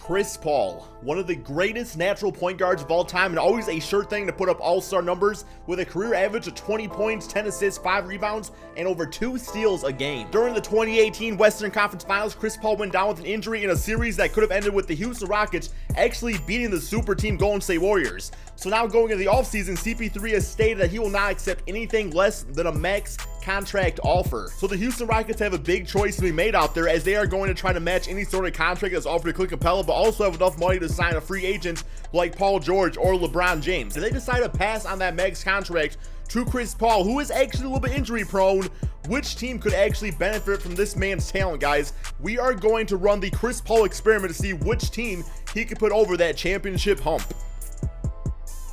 Chris Paul, one of the greatest natural point guards of all time and always a sure thing to put up all-star numbers with a career average of 20 points, 10 assists, 5 rebounds, and over 2 steals a game. During the 2018 Western Conference Finals, Chris Paul went down with an injury in a series that could have ended with the Houston Rockets actually beating the super team Golden State Warriors. So now going into the offseason, CP3 has stated that he will not accept anything less than a max contract offer. So the Houston Rockets have a big choice to be made out there, as they are going to try to match any sort of contract that's offered to Clint Capella, but also have enough money to sign a free agent like Paul George or LeBron James. If they decide to pass on that max contract to Chris Paul, who is actually a little bit injury prone, which team could actually benefit from this man's talent, guys? We are going to run the Chris Paul experiment to see which team he could put over that championship hump.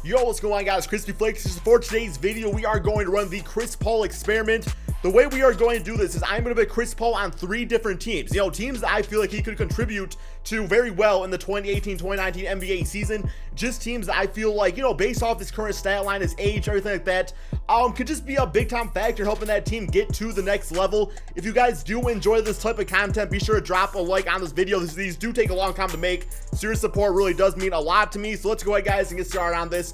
Yo, what's going on, guys? KrispyFlakes. For today's video, we are going to run the Chris Paul experiment. The way we are going to do this is I'm going to put Chris Paul on 3 different teams. Teams that I feel like he could contribute to very well in the 2018-2019 NBA season. Just teams that I feel like, based off his current stat line, his age, everything like that, could just be a big time factor helping that team get to the next level. If you guys do enjoy this type of content, be sure to drop a like on this video. These do take a long time to make, so your support really does mean a lot to me. So let's go ahead, guys, and get started on this.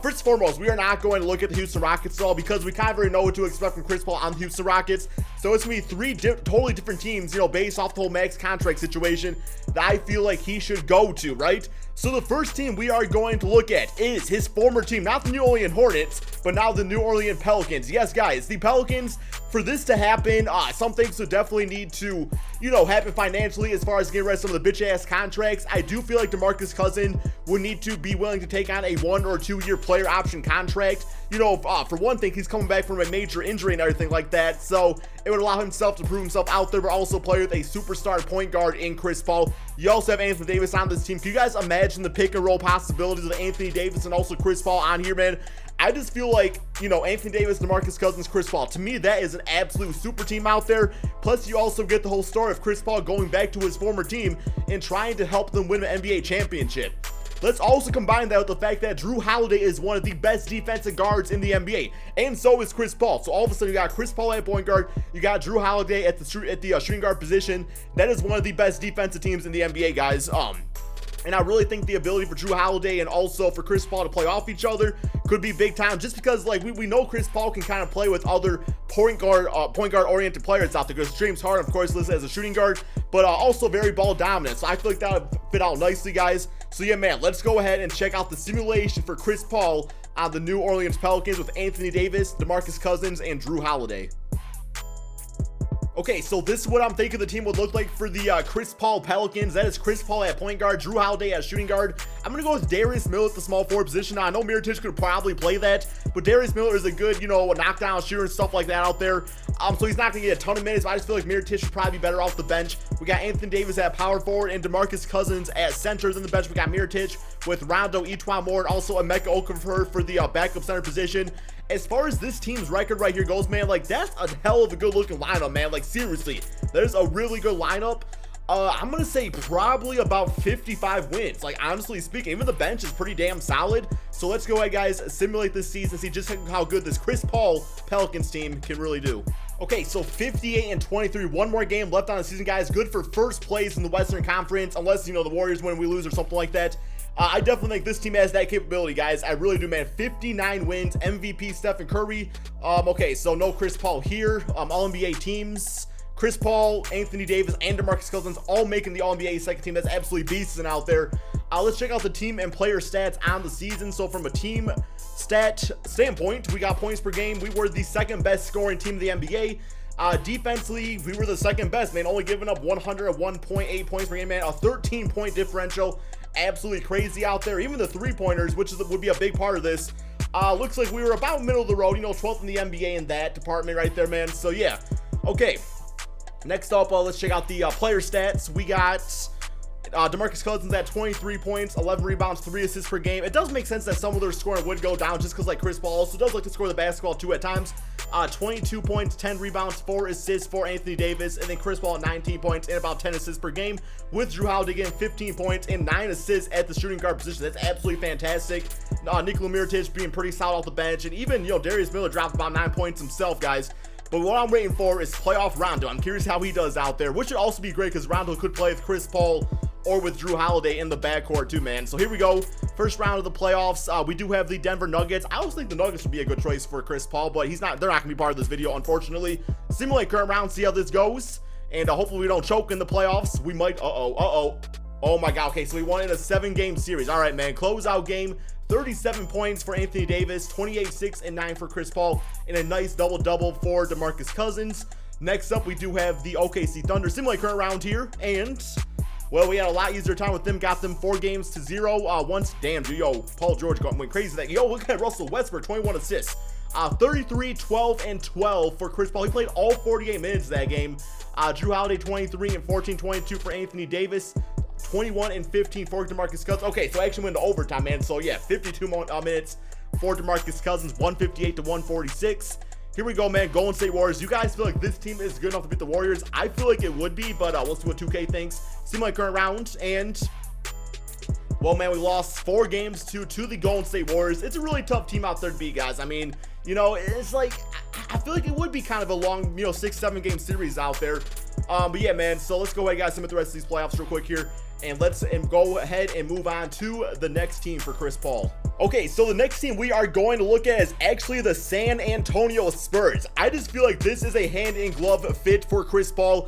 First and foremost, we are not going to look at the Houston Rockets at all, because we kind of already know what to expect from Chris Paul on the Houston Rockets. So it's going to be 3 totally different teams, based off the whole max contract situation that I feel like he should go to, right? So the first team we are going to look at is his former team, not the New Orleans Hornets, but now the New Orleans Pelicans. Yes, guys, the Pelicans, for this to happen, some things would definitely need to, happen financially as far as getting rid of some of the bitch-ass contracts. I do feel like DeMarcus Cousins would need to be willing to take on a 1 or 2 year player option contract. For one thing, he's coming back from a major injury and everything like that, so it would allow himself to prove himself out there, but also play with a superstar point guard in Chris Paul. You also have Anthony Davis on this team. Can you guys imagine the pick and roll possibilities of Anthony Davis and also Chris Paul on here, man? I just feel like, Anthony Davis, DeMarcus Cousins, Chris Paul, to me, that is an absolute super team out there. Plus, you also get the whole story of Chris Paul going back to his former team and trying to help them win an NBA championship. Let's also combine that with the fact that Drew Holiday is one of the best defensive guards in the NBA, and so is Chris Paul. So all of a sudden, you got Chris Paul at point guard, you got Drew Holiday at the shooting guard position. That is one of the best defensive teams in the NBA, guys. And I really think the ability for Drew Holiday and also for Chris Paul to play off each other could be big time, just because we know Chris Paul can kind of play with other point guard oriented players out there, because James Harden, of course, listed as a shooting guard, but also very ball dominant. So I feel like that would fit out nicely, guys. So yeah, man, let's go ahead and check out the simulation for Chris Paul on the New Orleans Pelicans with Anthony Davis, DeMarcus Cousins, and Drew Holiday. Okay, so this is what I'm thinking the team would look like for the Chris Paul Pelicans. That is Chris Paul at point guard, Drew Holiday at shooting guard. I'm going to go with Darius Miller at the small forward position. Now, I know Mirotic could probably play that, but Darius Miller is a good, knockdown shooter and stuff like that out there. So he's not going to get a ton of minutes, but I just feel like Mirotic should probably be better off the bench. We got Anthony Davis at power forward and DeMarcus Cousins at centers in the bench. We got Mirotic with Rondo, Etuan Moore, and also Emeka Okafor for the backup center position. As far as this team's record right here goes, man, that's a hell of a good looking lineup, man. Seriously, there's a really good lineup. I'm gonna say probably about 55 wins. Honestly speaking, even the bench is pretty damn solid. So let's go ahead, guys, simulate this season, see just how good this Chris Paul Pelicans team can really do. Okay, so 58-23, 1 more game left on the season, guys. Good for first place in the Western Conference, unless, the Warriors win, we lose, or something like that. I definitely think this team has that capability, guys. I really do, man. 59 wins, MVP Stephen Curry. Okay, so no Chris Paul here. All-NBA teams. Chris Paul, Anthony Davis, and DeMarcus Cousins all making the All-NBA second team. That's absolutely beastin' out there. Let's check out the team and player stats on the season. So from a team stat standpoint, we got points per game. We were the second best scoring team in the NBA. Defensively, we were the second best, man, only giving up 101.8 points per game, man. A 13-point differential. Absolutely crazy out there. Even the 3-pointers, which would be a big part of this, looks like we were about middle of the road, 12th in the NBA in that department right there, man. So yeah, okay, next up, let's check out the player stats. We got DeMarcus Cousins at 23 points, 11 rebounds, 3 assists per game. It does make sense that some of their scoring would go down, just because Chris Paul also does like to score the basketball too at times. 22 points, 10 rebounds, 4 assists for Anthony Davis, and then Chris Paul at 19 points and about 10 assists per game, with Drew Holiday getting 15 points and 9 assists at the shooting guard position. That's absolutely fantastic. Nikola Mirotic being pretty solid off the bench, and even Darius Miller dropped about 9 points himself, guys. But what I'm waiting for is playoff Rondo. I'm curious how he does out there, which should also be great, because Rondo could play with Chris Paul or with Drew Holiday in the backcourt too, man. So here we go. First round of the playoffs. We do have the Denver Nuggets. I always think the Nuggets would be a good choice for Chris Paul, but they're not going to be part of this video, unfortunately. Simulate current round, see how this goes. And hopefully we don't choke in the playoffs. We might. Oh my God. Okay, so we won in a 7-game series. All right, man. Closeout game. 37 points for Anthony Davis, 28, 6, and 9 for Chris Paul, and a nice double-double for DeMarcus Cousins. Next up, we do have the OKC Thunder. Simulate current round here, and, well, we had a lot easier time with them. Got them 4-0 once. Damn, dude, yo, Paul George went crazy that. Yo, look at Russell Westbrook, 21 assists. 33, 12, and 12 for Chris Paul. He played all 48 minutes that game. Drew Holiday, 23 and 14, 22 for Anthony Davis. 21 and 15 for DeMarcus Cousins. Okay, so I actually went into overtime, man. So yeah, 52 minutes for DeMarcus Cousins, 158 to 146. Here we go, man. Golden State Warriors. You guys feel like this team is good enough to beat the Warriors? I feel like it would be, but we'll see what 2K thinks. Seem like current round, and well, man, we lost 4 games to the Golden State Warriors. It's a really tough team out there to beat, guys. I mean, you know, it's like I feel like it would be kind of a long, 6-7 game series out there. But yeah, man. So let's go ahead, guys, submit the rest of these playoffs real quick here. And let's go ahead and move on to the next team for Chris Paul. Okay, so the next team we are going to look at is actually the San Antonio Spurs. I just feel like this is a hand-in-glove fit for Chris Paul.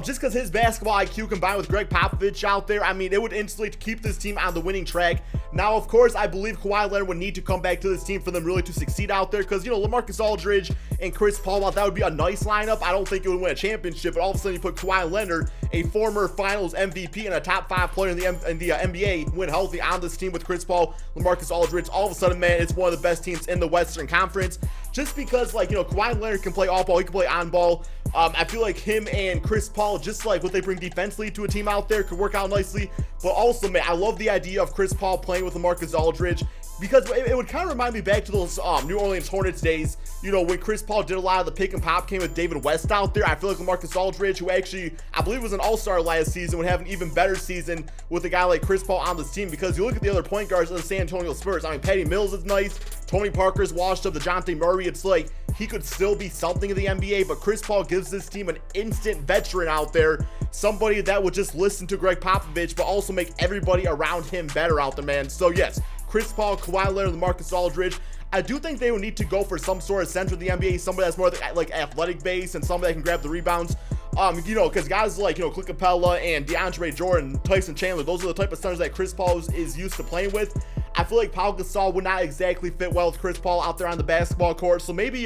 Just because his basketball IQ combined with Greg Popovich out there, I mean, it would instantly keep this team on the winning track. Now, of course, I believe Kawhi Leonard would need to come back to this team for them really to succeed out there because, LaMarcus Aldridge and Chris Paul, while that would be a nice lineup, I don't think it would win a championship, but all of a sudden you put Kawhi Leonard, a former finals MVP and a top 5 player in the NBA, when healthy on this team with Chris Paul, LaMarcus Aldridge, all of a sudden, man, it's one of the best teams in the Western Conference. Just because, Kawhi Leonard can play off ball, he can play on ball. I feel like him and Chris Paul, just like what they bring defensively to a team out there, could work out nicely. But also, man, I love the idea of Chris Paul playing with LaMarcus Aldridge, because it would kind of remind me back to those New Orleans Hornets days, when Chris Paul did a lot of the pick and pop game with David West out there. I feel like LaMarcus Aldridge, who actually, I believe was an all-star last season, would have an even better season with a guy like Chris Paul on this team, because you look at the other point guards of the San Antonio Spurs. I mean, Patty Mills is nice, Tony Parker's washed up, DeJounte Murray, it's like he could still be something in the NBA, but Chris Paul gives this team an instant veteran out there, somebody that would just listen to Greg Popovich, but also make everybody around him better out there, man. So yes, Chris Paul, Kawhi Leonard, LaMarcus Aldridge. I do think they would need to go for some sort of center in the NBA, somebody that's more like athletic base and somebody that can grab the rebounds. Because guys like, Clint Capella and DeAndre Jordan, Tyson Chandler, those are the type of centers that Chris Paul is used to playing with. I feel like Pau Gasol would not exactly fit well with Chris Paul out there on the basketball court. So maybe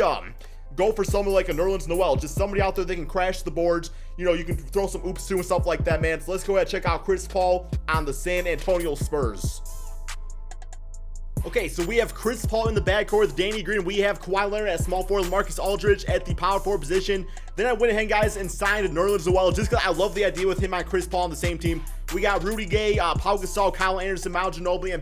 go for someone like a Nerlens Noel, just somebody out there that can crash the boards. You can throw some oops to and stuff like that, man. So let's go ahead and check out Chris Paul on the San Antonio Spurs. Okay, so we have Chris Paul in the backcourt with Danny Green. We have Kawhi Leonard at small forward, LaMarcus Aldridge at the power forward position. Then I went ahead, guys, and signed Nerlens Noel just because I love the idea with him and Chris Paul on the same team. We got Rudy Gay, Pau Gasol, Kyle Anderson, Manu Ginobili, and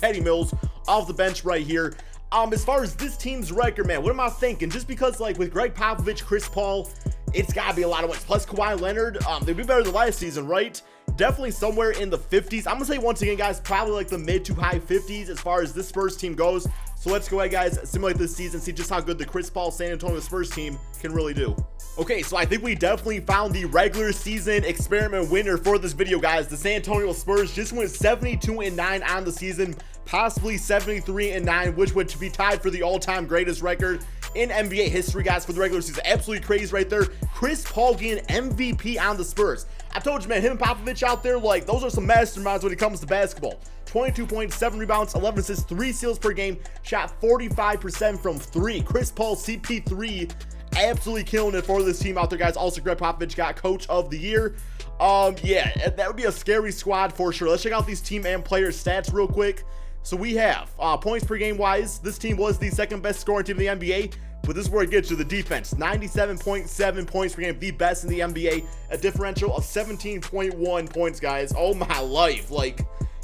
Patty Mills off the bench right here. As far as this team's record, man, what am I thinking? Just because, with Greg Popovich, Chris Paul, it's got to be a lot of wins. Plus Kawhi Leonard, they'd be better than last season, right? Definitely somewhere in the 50s. I'm going to say once again, guys, probably the mid to high 50s as far as this Spurs team goes. So let's go ahead, guys, simulate this season, see just how good the Chris Paul San Antonio Spurs team can really do. Okay, so I think we definitely found the regular season experiment winner for this video, guys. The San Antonio Spurs just went 72-9 on the season, possibly 73-9, which would be tied for the all-time greatest record in NBA history, guys, for the regular season. Absolutely crazy right there. Chris Paul getting MVP on the Spurs. I told you, man, him and Popovich out there, those are some masterminds when it comes to basketball. 22 points, 7 rebounds, 11 assists, 3 steals per game, shot 45% from 3. Chris Paul, CP3, absolutely killing it for this team out there, guys. Also, Greg Popovich got Coach of the Year. Yeah, that would be a scary squad for sure. Let's check out these team and player stats real quick. So we have, points per game wise, this team was the second best scoring team in the NBA. But this is where it gets to the defense. 97.7 points per game, the best in the NBA. A differential of 17.1 points, guys. Oh my life.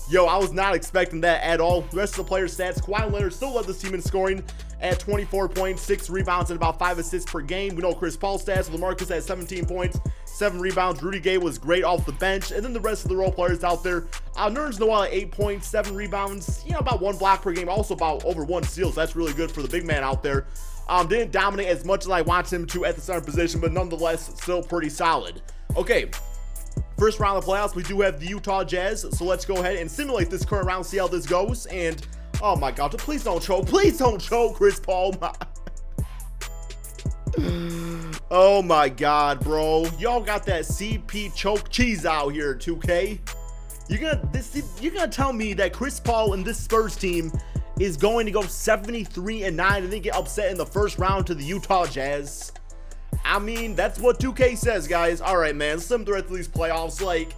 Yo, I was not expecting that at all. The rest of the player stats, Kawhi Leonard still led this team in scoring at 24 points, 6 rebounds, and about 5 assists per game. We know Chris Paul stats. LaMarcus had 17 points, 7 rebounds. Rudy Gay was great off the bench. And then the rest of the role players out there. Nerlens Noel at 8 points, 7 rebounds, about 1 block per game. Also about over 1 steal. So that's really good for the big man out there. Didn't dominate as much as I want him to at the center position, but nonetheless, still pretty solid. Okay, First round of the playoffs, we do have the Utah Jazz. So let's go ahead and simulate this current round, see how this goes. And oh my God, please don't choke. Please don't choke, Chris Paul. Oh my God, bro. Y'all got that CP choke cheese out here, 2K. You're gonna tell me that Chris Paul and this Spurs team is going to go 73-9 and then get upset in the first round to the Utah Jazz? I mean, that's what 2K says, guys. All right, man. Let's sum through these playoffs. Like,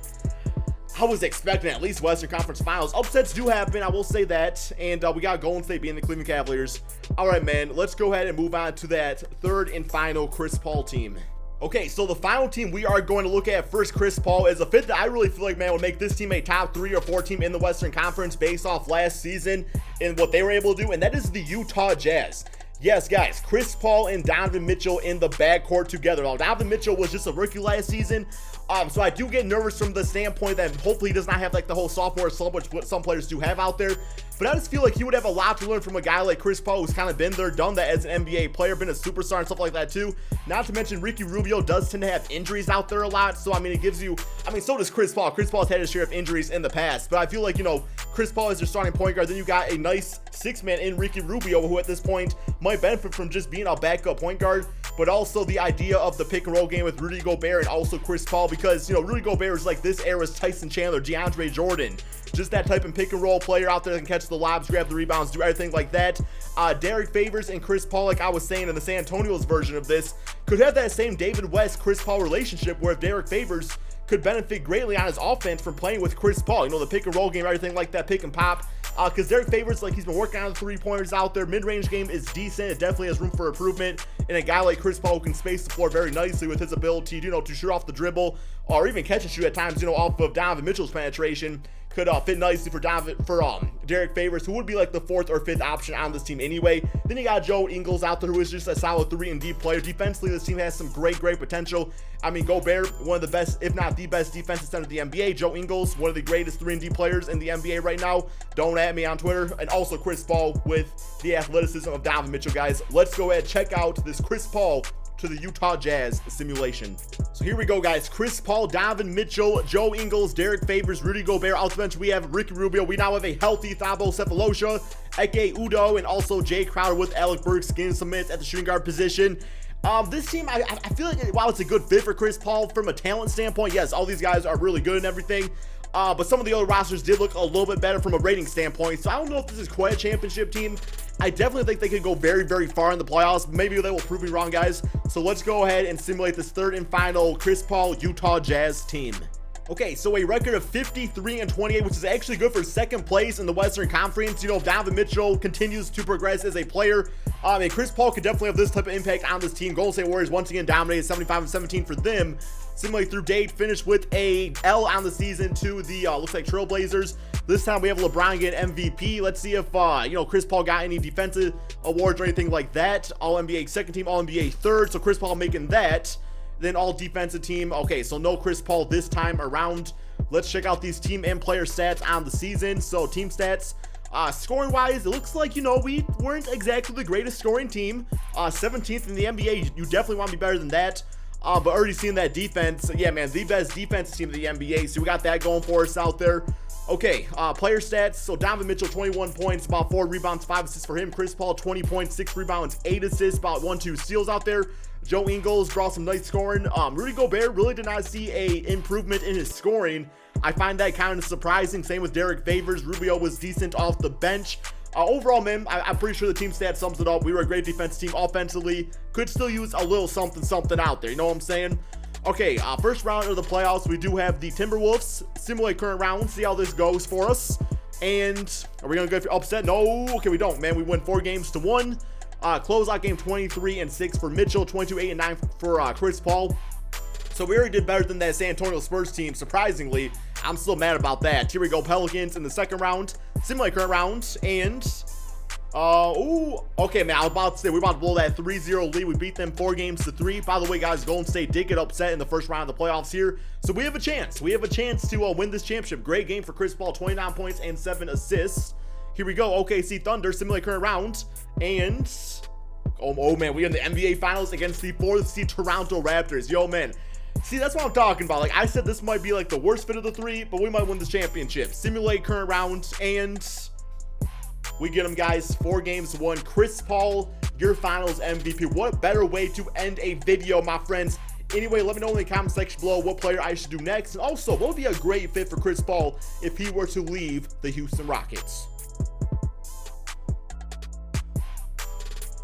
I was expecting at least Western Conference Finals. Upsets do happen, I will say that. And we got Golden State being the Cleveland Cavaliers. All right, man. Let's go ahead and move on to that third and final Chris Paul team. Okay, so the final team we are going to look at first, Chris Paul, is a fit that I really feel like, man, would make this team a top 3 or 4 team in the Western Conference based off last season and what they were able to do, and that is the Utah Jazz. Yes, guys, Chris Paul and Donovan Mitchell in the backcourt together. Now, Donovan Mitchell was just a rookie last season, so I do get nervous from the standpoint that hopefully he does not have like the whole sophomore slump, which what some players do have out there. But I just feel like he would have a lot to learn from a guy like Chris Paul, who's kind of been there, done that as an NBA player, been a superstar and stuff like that too. Not to mention Ricky Rubio does tend to have injuries out there a lot, so I mean, it gives you, I mean, so does Chris Paul. Chris Paul's had his share of injuries in the past, but I feel like, you know, Chris Paul is your starting point guard. Then you got a nice 6-man in Ricky Rubio, who at this point might benefit from just being a backup point guard, but also the idea of the pick and roll game with Rudy Gobert and also Chris Paul, because, you know, Rudy Gobert is like this era's Tyson Chandler, DeAndre Jordan. Just that type of pick and roll player out there that can catch the lobs, grab the rebounds, do everything like that. Derek Favors and Chris Paul, like I was saying in the San Antonio's version of this, could have that same David West Chris Paul relationship where if Derek Favors could benefit greatly on his offense from playing with Chris Paul, you know, the pick and roll game, everything like that, pick and pop. Because Derek Favors, like, he's been working on the three-pointers out there. Mid-range game is decent. It definitely has room for improvement. And a guy like Chris Paul who can space the floor very nicely with his ability, you know, to shoot off the dribble or even catch and shoot at times, you know, off of Donovan Mitchell's penetration, could fit nicely for Derek Favors, who would be like the 4th or 5th option on this team anyway. Then you got Joe Ingles out there, who is just a solid 3-and-D player. Defensively, this team has some great potential. I mean, Gobert, one of the best, if not the best defensive center in the NBA. Joe Ingles, one of the greatest 3-and-D players in the NBA right now. Don't at me on Twitter. And also Chris Paul with the athleticism of Donovan Mitchell, guys. Let's go ahead and check out this Chris Paul to the Utah Jazz simulation. So here we go, guys. Chris Paul, Donovan Mitchell, Joe Ingles, Derek Favors, Rudy Gobert. Off the bench, we have Ricky Rubio. We now have a healthy Thabo Sefolosha, Ike Udoh, and also Jay Crowder with Alec Burks getting some minutes at the shooting guard position. This team, I feel like while it's a good fit for Chris Paul from a talent standpoint, yes, all these guys are really good and everything. But some of the other rosters did look a little bit better from a rating standpoint. So I don't know if this is quite a championship team. I definitely think they could go very far in the playoffs. Maybe they will prove me wrong, guys. So let's go ahead and simulate this third and final Chris Paul Utah Jazz team. Okay, so a record of 53-28, which is actually good for second place in the Western Conference. You know, if Donovan Mitchell continues to progress as a player, and Chris Paul could definitely have this type of impact on this team. Golden State Warriors once again dominated 75-17 for them. Similarly through date, finished with a L on the season to the looks like Trailblazers. This time we have LeBron getting MVP. Let's see if you know, Chris Paul got any defensive awards or anything like that. All NBA second team, all NBA third. So Chris Paul making that. Then all defensive team. Okay, so no Chris Paul this time around. Let's check out these team and player stats on the season. So team stats, scoring wise, it looks like, you know, we weren't exactly the greatest scoring team. 17th in the NBA. You definitely want to be better than that. But already seeing that defense, yeah, man, the best defense team in the NBA. So we got that going for us out there. Okay, player stats. So Donovan Mitchell, 21 points, about 4 rebounds, 5 assists for him. Chris Paul, 20 points, 6 rebounds, 8 assists, about 1-2 steals out there. Joe Ingles brought some nice scoring. Rudy Gobert really did not see a improvement in his scoring. I find that kind of surprising. Same with Derek Favors. Rubio was decent off the bench. Overall, man, I'm pretty sure the team stat sums it up. We were a great defense team offensively. Could still use a little something out there. You know what I'm saying? Okay, first round of the playoffs, we do have the Timberwolves. Simulate current round, see how this goes for us. And are we going to go for upset? No, okay, we don't, man. We win 4-1. Closeout game 23-6 for Mitchell, 22-8-9 for Chris Paul. So we already did better than that San Antonio Spurs team, surprisingly. I'm still mad about that. Here we go, Pelicans in the second round. Simulate current round, and okay, man, I was about to say we're about to blow that 3-0 lead. We beat them 4-3. By the way, guys, Golden State did get upset in the first round of the playoffs here, so we have a chance. We have a chance to win this championship. Great game for Chris Paul, 29 points and 7 assists. Here we go, OKC Thunder, simulate current round, and oh man, we are in the NBA Finals against the 4th seed Toronto Raptors. Yo, man, See, that's what I'm talking about. Like I said, this might be like the worst fit of the three, but we might win this championship. Simulate current rounds, and we get them, guys. 4 games to 1. Chris Paul, your finals MVP. What a better way to end a video, my friends. Anyway, let me know in the comment section below what player I should do next. And also, what would be a great fit for Chris Paul if he were to leave the Houston Rockets?